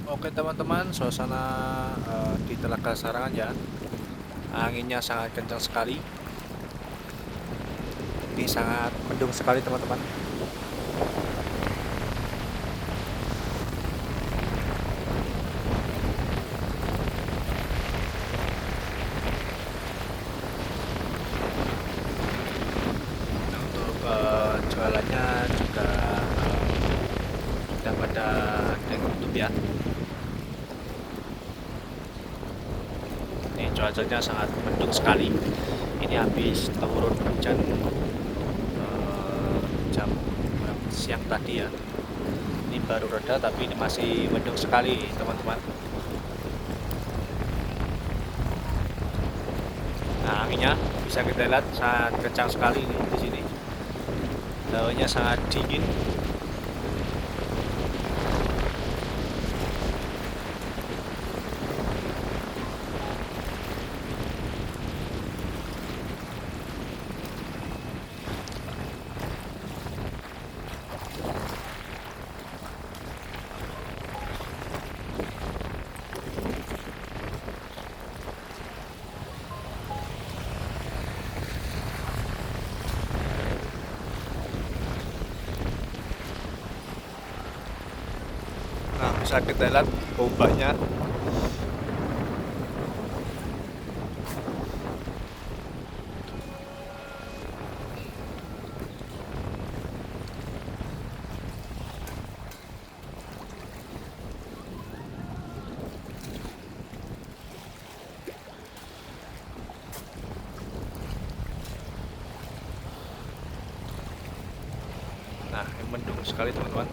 Oke teman-teman, suasana di Telaga Sarangan ya. Anginnya sangat kencang sekali. Ini sangat mendung sekali teman-teman. Nah, untuk jualannya juga sudah pada tutup ya. Ini cuacanya sangat mendung sekali. Ini habis turun hujan jam siang tadi ya. Ini baru reda tapi ini masih mendung sekali teman-teman. Nah, anginnya bisa kita lihat sangat kencang sekali nih di sini. Hawanya sangat dingin. Nah, bisa kita lihat ombaknya. Nah, mendung sekali teman-teman.